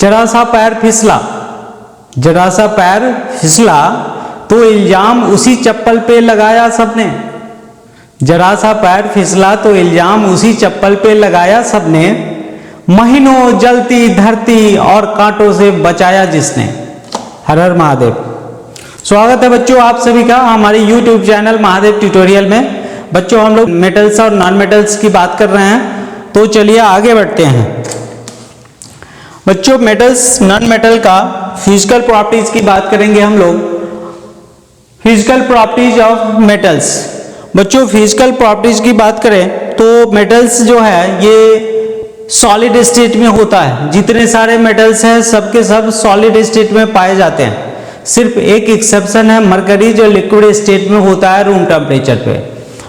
जरा सा पैर फिसला, जरा सा पैर फिसला तो इल्जाम उसी चप्पल पे लगाया सबने। जरा सा पैर फिसला तो इल्जाम उसी चप्पल पे लगाया सबने। महीनों जलती धरती और कांटों से बचाया जिसने। हर हर महादेव। स्वागत है बच्चों आप सभी का हमारे YouTube चैनल महादेव ट्यूटोरियल में। बच्चों हम लोग मेटल्स और नॉन मेटल्स की बात कर रहे हैं, तो चलिए आगे बढ़ते हैं। बच्चों मेटल्स नॉन मेटल का फिजिकल प्रॉपर्टीज की बात करेंगे हम लोग। Physical properties of metals. बच्चों फिजिकल प्रॉपर्टीज की बात करें तो मेटल्स जो है ये सॉलिड स्टेट में होता है। जितने सारे मेटल्स हैं सबके सब सॉलिड स्टेट में पाए जाते हैं। सिर्फ एक एक्सेप्शन है मरकरी, जो लिक्विड स्टेट में होता है रूम टेम्परेचर पे।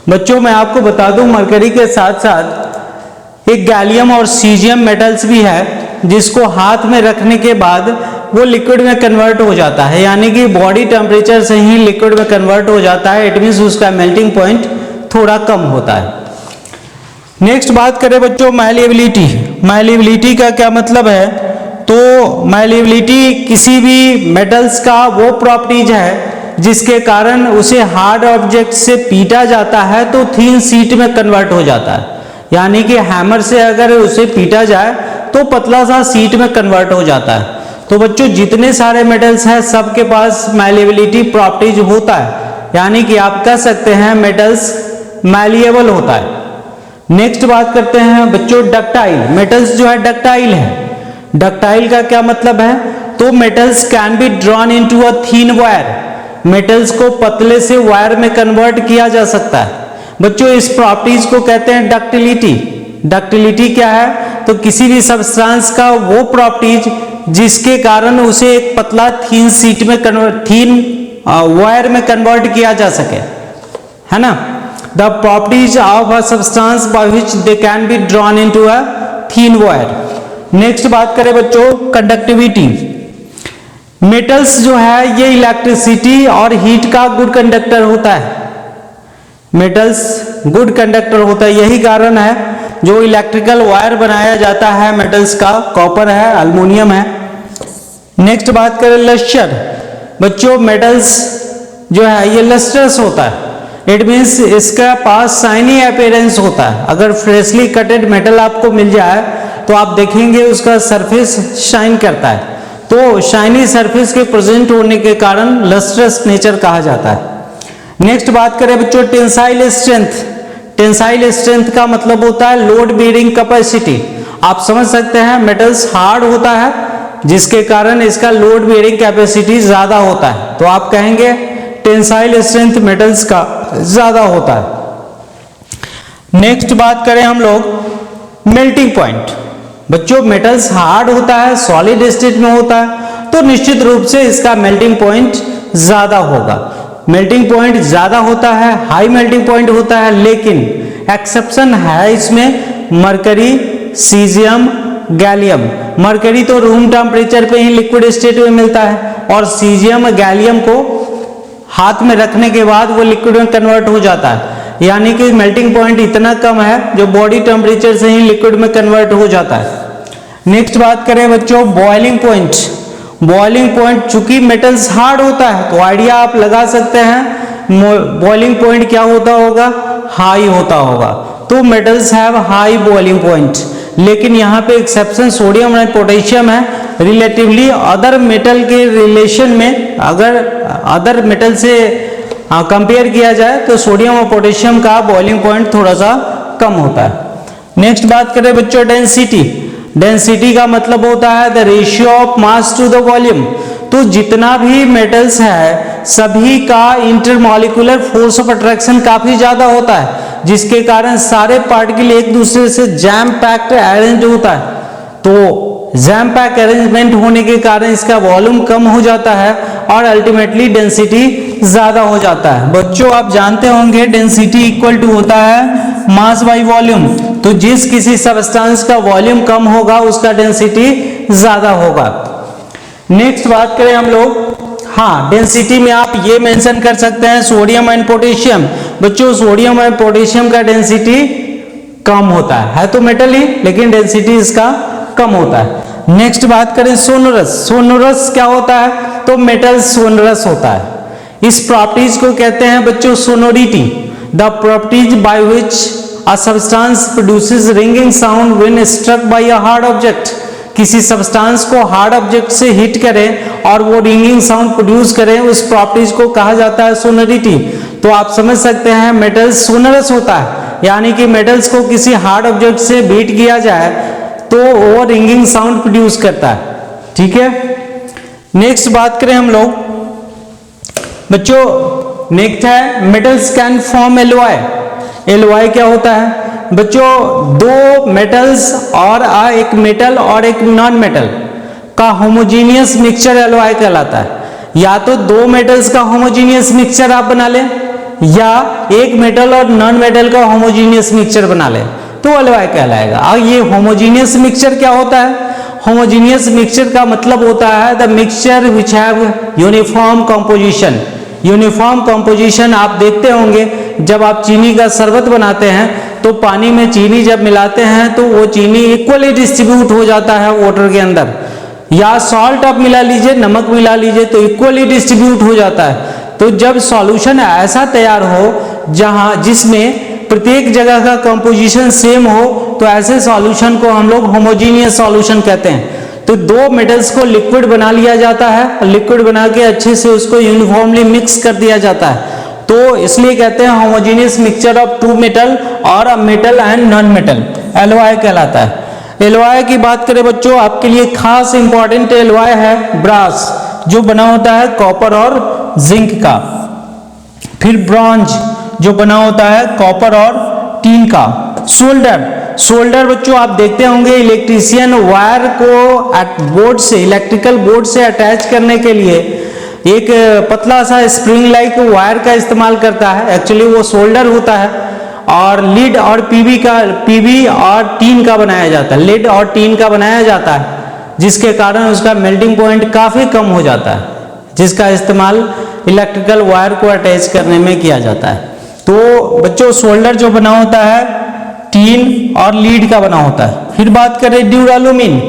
बच्चों मैं आपको बता दूं मरकरी के साथ साथ एक गैलियम और सीजियम मेटल्स भी है, जिसको हाथ में रखने के बाद वो लिक्विड में कन्वर्ट हो जाता है, यानी कि बॉडी टेम्परेचर से ही लिक्विड में कन्वर्ट हो जाता है। इट मीन्स उसका मेल्टिंग पॉइंट थोड़ा कम होता है। नेक्स्ट बात करें बच्चों मैलिएबिलिटी। मैलिएबिलिटी का क्या मतलब है? तो मैलिएबिलिटी किसी भी मेटल्स का वो प्रॉपर्टीज है जिसके कारण उसे हार्ड ऑब्जेक्ट से पीटा जाता है तो थिन शीट में कन्वर्ट हो जाता है। यानी कि हैमर से अगर उसे पीटा जाए तो पतला सा शीट में कन्वर्ट हो जाता है। तो बच्चों जितने सारे मेटल्स हैं सबके पास मैलिएबिलिटी प्रॉपर्टीज होता है, यानी कि आप कह सकते हैं मेटल्स मैलिएबल होता है। नेक्स्ट बात करते हैं बच्चों डक्टाइल। मेटल्स जो है डक्टाइल है। डक्टाइल का क्या मतलब है? तो metals can be drawn into a thin wire. Metals को पतले से वायर में कन्वर्ट किया जा सकता है। बच्चों इस प्रॉपर्टीज को कहते हैं डक्टिलिटी। डक्टिलिटी क्या है? तो किसी भी सब्सटेंस का वो प्रॉपर्टीज जिसके कारण उसे एक पतला थीन शीट में थीन वायर में कन्वर्ट किया जा सके, है ना। The properties of a substance by which they can be drawn into a thin wire. Next बात करें बच्चों कंडक्टिविटी। मेटल्स जो है ये इलेक्ट्रिसिटी और हीट का गुड कंडक्टर होता है। मेटल्स गुड कंडक्टर होता है, यही कारण है जो इलेक्ट्रिकल वायर बनाया जाता है मेटल्स का, कॉपर है, एल्युमिनियम है। नेक्स्ट बात करें लस्टर। बच्चों मेटल्स जो है ये लस्टर्स होता है। इट मीन्स इसका पास शाइनी अपीयरेंस होता है। अगर फ्रेशली कटेड मेटल आपको मिल जाए तो आप देखेंगे उसका सरफेस शाइन करता है, तो शाइनी सरफेस के प्रेजेंट होने के कारण लस्ट्रस नेचर कहा जाता है। नेक्स्ट बात करें बच्चों टेंसाइल स्ट्रेंथ। टेंसाइल स्ट्रेंथ का मतलब होता है लोड बेयरिंग कैपेसिटी। आप समझ सकते हैं मेटल्स हार्ड होता है जिसके कारण इसका लोड बेयरिंग कैपेसिटी ज्यादा होता है, तो आप कहेंगे टेंसाइल स्ट्रेंथ मेटल्स का ज्यादा होता है। नेक्स्ट बात करें हम लोग मेल्टिंग पॉइंट। बच्चों मेटल्स हार्ड होता है, सॉलिड स्टेट में होता है, तो निश्चित रूप से इसका मेल्टिंग पॉइंट ज्यादा होगा। मेल्टिंग पॉइंट ज्यादा होता है, हाई मेल्टिंग पॉइंट होता है, लेकिन एक्सेप्शन है इसमें मरकरी, सीजियम, गैलियम। मरकरी तो रूम टेम्परेचर पे ही लिक्विड स्टेट में मिलता है, और सीजियम गैलियम को हाथ में रखने के बाद वो लिक्विड में कन्वर्ट हो जाता है। यानी कि मेल्टिंग पॉइंट इतना कम है जो बॉडी टेम्परेचर से ही लिक्विड में कन्वर्ट हो जाता है। नेक्स्ट बात करें बच्चों बॉइलिंग पॉइंट। बॉइलिंग पॉइंट चूंकि मेटल्स हार्ड होता है तो आइडिया आप लगा सकते हैं बॉइलिंग पॉइंट क्या होता होगा, हाई होता होगा। तो metals have high boiling point, लेकिन यहाँ पे एक्सेप्शन सोडियम और पोटेशियम है। रिलेटिवली अदर मेटल के रिलेशन में अगर अदर मेटल से कंपेयर किया जाए तो सोडियम और पोटेशियम का बॉइलिंग पॉइंट थोड़ा सा कम होता है। नेक्स्ट बात करें बच्चों डेंसिटी। डेंसिटी का मतलब होता है the ratio of mass to the volume. तो जितना भी मेटल्स है सभी का इंटरमॉलिक्यूलर फोर्स ऑफ अट्रैक्शन काफी ज्यादा होता है, जिसके कारण सारे पार्टिकल एक दूसरे से जैम पैक्ड अरेंज होता है। तो जैम पैक अरेंजमेंट होने के कारण इसका वॉल्यूम कम हो जाता है और अल्टीमेटली डेंसिटी ज्यादा हो जाता है। बच्चों आप जानते होंगे डेंसिटी इक्वल टू होता है मास बाई वॉल्यूम। तो जिस किसी सब्सटेंस का वॉल्यूम कम होगा उसका डेंसिटी ज्यादा होगा। नेक्स्ट बात करें हम लोग, हाँ डेंसिटी में आप ये मेंशन कर सकते हैं सोडियम एंड पोटेशियम। बच्चों सोडियम एंड पोटेशियम का डेंसिटी कम होता है तो मेटल ही, लेकिन डेंसिटी इसका कम होता है। नेक्स्ट बात करें सोनोरस। सोनोरस क्या होता है? तो मेटल सोनोरस होता है। इस प्रॉपर्टीज को कहते हैं बच्चों sonority, the properties by which a substance produces ringing sound when struck by a hard object. किसी सब्सटेंस को हार्ड ऑब्जेक्ट से हिट करें और वो रिंगिंग साउंड प्रोड्यूस करें, उस प्रॉपर्टीज को कहा जाता है सोनोरिटी। तो आप समझ सकते हैं मेटल सोनोरस होता है, यानी कि मेटल्स को किसी हार्ड ऑब्जेक्ट से बीट किया जाए तो वो रिंगिंग साउंड प्रोड्यूस करता है। ठीक है, नेक्स्ट बात करें हम लोग बच्चों, नेक्स्ट है metals can form alloy. Alloy क्या होता है बच्चों? दो मेटल्स और एक मेटल और एक नॉन मेटल का होमोजीनियस मिक्सचर एलॉय कहलाता है। या तो दो मेटल्स का होमोजीनियस मिक्सचर आप बना लें, या एक मेटल और नॉन मेटल का होमोजीनियस मिक्सचर बना लें तो एलॉय कहलाएगा। अब ये होमोजीनियस मिक्सचर क्या होता है? होमोजीनियस मिक्सचर का मतलब होता है the mixture which have uniform composition. Uniform composition आप देखते होंगे जब आप चीनी का शरबत बनाते हैं तो पानी में चीनी जब मिलाते हैं तो वो चीनी इक्वली डिस्ट्रीब्यूट हो जाता है वाटर के अंदर, या सॉल्ट आप मिला लीजिए, नमक मिला लीजिए तो इक्वली डिस्ट्रीब्यूट हो जाता है। तो जब सॉल्यूशन ऐसा तैयार हो जहां जिसमें प्रत्येक जगह का कंपोजिशन सेम हो तो ऐसे सॉल्यूशन को हम लोग होमोजीनियस सॉल्यूशन कहते हैं। तो दो मेटल्स को लिक्विड बना लिया जाता है, लिक्विड बना के अच्छे से उसको यूनिफॉर्मली मिक्स कर दिया जाता है, तो इसलिए कहते हैं homogeneous mixture of two metal और a metal and non metal, alloy कहलाता है। एलॉय की बात करें बच्चों, आपके लिए खास इंपॉर्टेंट एलॉय है ब्रास, जो बना होता है कॉपर और जिंक का। फिर ब्रॉन्ज जो बना होता है कॉपर और टीन का। सोल्डर, सोल्डर बच्चों आप देखते होंगे इलेक्ट्रीशियन वायर को बोर्ड से, इलेक्ट्रिकल बोर्ड से अटैच करने के लिए एक पतला सा स्प्रिंग लाइक वायर का इस्तेमाल करता है, एक्चुअली वो सोल्डर होता है। और लीड और पीवी और टीन का बनाया जाता है, लीड और टीन का बनाया जाता है, जिसके कारण उसका मेल्टिंग पॉइंट काफी कम हो जाता है, जिसका इस्तेमाल इलेक्ट्रिकल वायर को अटैच करने में किया जाता है। तो बच्चों सोल्डर जो बना होता है टीन और लीड का बना होता है। फिर बात करें ड्यूरालुमिन।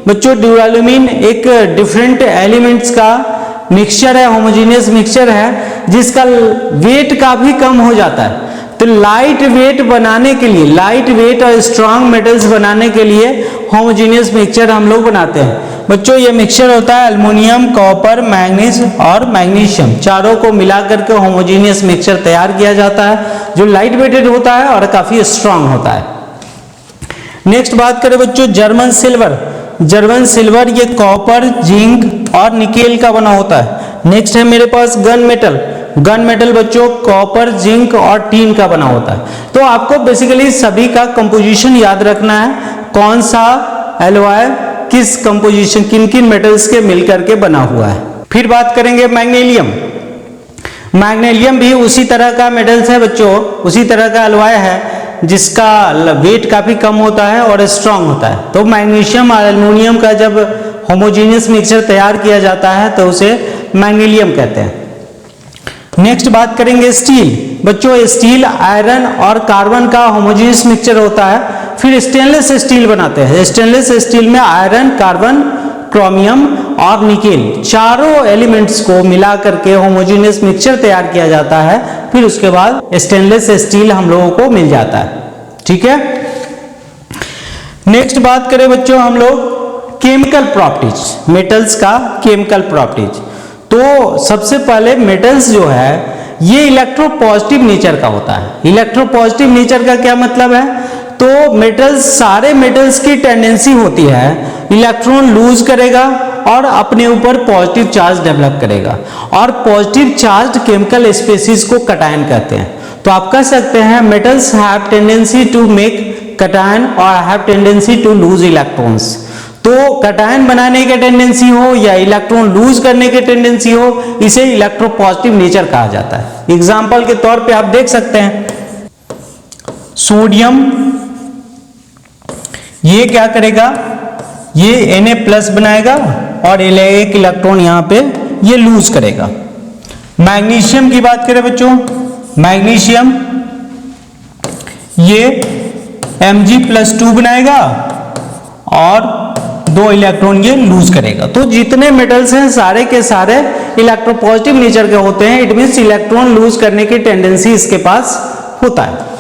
बच्चों ड्यूरालुमिन एक डिफरेंट एलिमेंट्स का मिक्सचर है, होमोजेनियस मिक्सचर है, जिसका वेट काफी कम हो जाता है। तो लाइट वेट बनाने के लिए, लाइट वेट और स्ट्रांग मेटल्स बनाने के लिए होमोजेनियस मिक्सचर हम लोग बनाते हैं। बच्चों ये मिक्सचर होता है एल्युमिनियम, कॉपर, मैग्नीज और मैग्नीशियम, चारों को मिलाकर के होमोजेनियस मिक्सचर तैयार किया जाता है, जो लाइट वेटेड होता है और काफी स्ट्रांग होता है। नेक्स्ट बात करें बच्चों जर्मन सिल्वर। जर्मन सिल्वर ये कॉपर, जिंक और निकेल का बना होता है। नेक्स्ट है मेरे पास गन मेटल। गन मेटल बच्चों कॉपर, जिंक और टीन का बना होता है। तो आपको बेसिकली सभी का कंपोजिशन याद रखना है, कौन सा एलॉय किस कंपोजिशन, किन किन मेटल्स के मिलकर के बना हुआ है। फिर बात करेंगे मैग्नीशियम। मैग्नीशियम भी उसी तरह का मेटल्स है बच्चों, उसी तरह का एलॉय है, जिसका वेट काफी कम होता है और स्ट्रांग होता है। तो मैग्नीशियम और एल्युमिनियम का जब होमोजेनियस मिक्सचर तैयार किया जाता है तो उसे मैग्नीशियम कहते हैं। नेक्स्ट बात करेंगे स्टील। बच्चों स्टील आयरन और कार्बन का होमोजेनियस मिक्सचर होता है। फिर स्टेनलेस स्टील बनाते हैं। स्टेनलेस स्टील में आयरन, कार्बन, क्रोमियम और निकेल चारों एलिमेंट्स को मिला करके होमोजेनियस मिक्सचर तैयार किया जाता है। फिर उसके बाद स्टेनलेस स्टील हम लोगों को मिल जाता है। ठीक है, नेक्स्ट बात करें बच्चों हम लोग केमिकल प्रॉपर्टीज, मेटल्स का केमिकल प्रॉपर्टीज। तो सबसे पहले मेटल्स जो है ये इलेक्ट्रोपॉजिटिव नेचर का होता है। इलेक्ट्रोपॉजिटिव नेचर का क्या मतलब है? तो मेटल्स, सारे मेटल्स की टेंडेंसी होती है इलेक्ट्रॉन लूज करेगा और अपने ऊपर पॉजिटिव चार्ज डेवलप करेगा, और पॉजिटिव चार्ज केमिकल स्पेसीज को कटायन कहते हैं। तो आप कह सकते हैं metals have tendency to make cation और have tendency to lose electrons. तो कटायन बनाने की टेंडेंसी हो या इलेक्ट्रॉन लूज करने की टेंडेंसी हो, इसे इलेक्ट्रोपॉजिटिव नेचर कहा जाता है। एग्जाम्पल के तौर पे आप देख सकते हैं सोडियम, ये क्या करेगा, ये Na+ बनाएगा और एक इलेक्ट्रॉन यहां पे ये लूज करेगा। मैग्नीशियम की बात करें बच्चों, मैग्नीशियम ये Mg+2 बनाएगा और 2 इलेक्ट्रॉन ये लूज करेगा। तो जितने मेटल्स हैं सारे के सारे इलेक्ट्रोपॉजिटिव नेचर के होते हैं, इट मींस इलेक्ट्रॉन लूज करने की टेंडेंसी इसके पास होता है।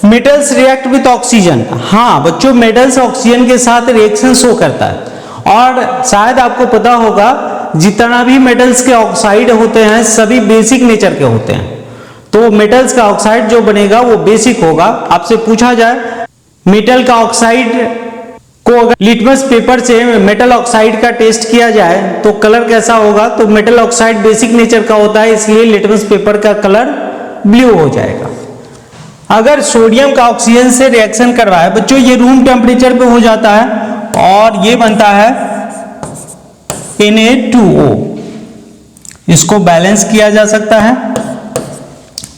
मेटल्स रिएक्ट विथ ऑक्सीजन, हाँ बच्चों मेटल्स ऑक्सीजन के साथ रिएक्शन शो करता है। और शायद आपको पता होगा जितना भी मेटल्स के ऑक्साइड होते हैं सभी बेसिक नेचर के होते हैं, तो मेटल्स का ऑक्साइड जो बनेगा वो बेसिक होगा। आपसे पूछा जाए मेटल का ऑक्साइड को अगर लिटमस पेपर से मेटल ऑक्साइड का टेस्ट किया जाए तो कलर कैसा होगा, तो मेटल ऑक्साइड बेसिक नेचर का होता है, इसलिए लिटमस पेपर का कलर ब्लू हो जाएगा। अगर सोडियम का ऑक्सीजन से रिएक्शन करवाए बच्चों, ये रूम टेम्परेचर पे हो जाता है और ये बनता है Na2O, इसको बैलेंस किया जा सकता है।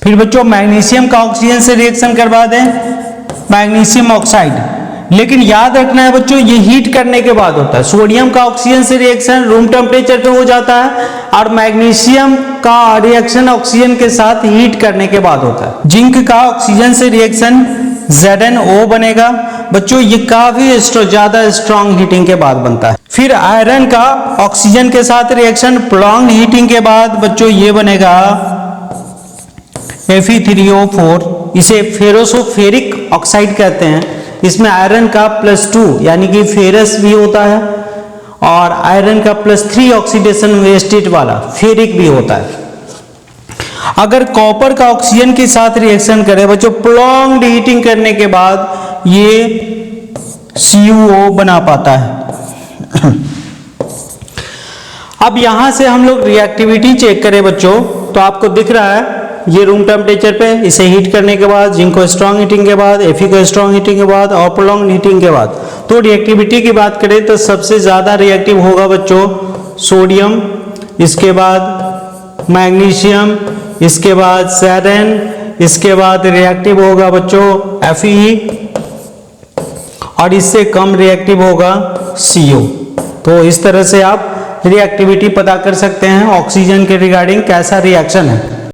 फिर बच्चों मैग्नीशियम का ऑक्सीजन से रिएक्शन करवा दें, मैग्नीशियम ऑक्साइड, लेकिन याद रखना है बच्चों ये हीट करने के बाद होता है। सोडियम का ऑक्सीजन से रिएक्शन रूम टेम्परेचर पे हो जाता है और मैग्नीशियम का रिएक्शन ऑक्सीजन के साथ हीट करने के बाद होता है। जिंक का ऑक्सीजन से रिएक्शन ZnO बनेगा बच्चों, ये काफी ज्यादा स्ट्रॉन्ग हीटिंग के बाद बनता है। फिर आयरन का ऑक्सीजन के साथ रिएक्शन प्रोलॉन्ग्ड हीटिंग के बाद बच्चों ये बनेगा Fe3O4, इसे फेरोसोफेरिक ऑक्साइड कहते हैं। इसमें आयरन का +2 यानी कि फेरस भी होता है और आयरन का +3 ऑक्सीडेशन वेस्टेज वाला फेरिक भी होता है। अगर कॉपर का ऑक्सीजन के साथ रिएक्शन करे बच्चों प्रोलॉन्ग्ड हीटिंग करने के बाद ये CuO बना पाता है। अब यहां से हम लोग रिएक्टिविटी चेक करें बच्चों, तो आपको दिख रहा है ये रूम टेम्परेचर पे, इसे हीट करने के बाद जिंक को स्ट्रॉन्ग हीटिंग के बाद, Fe को स्ट्रॉन्ग हीटिंग के बाद और प्रोलॉन्ग्ड हीटिंग के बाद। तो रिएक्टिविटी की बात करें तो सबसे ज्यादा रिएक्टिव होगा बच्चों सोडियम, इसके बाद मैग्नीशियम, इसके बाद सेरेन, इसके बाद रिएक्टिव होगा बच्चों Fe और इससे कम रिएक्टिव होगा CO। तो इस तरह से आप रिएक्टिविटी पता कर सकते हैं ऑक्सीजन के रिगार्डिंग कैसा रिएक्शन है।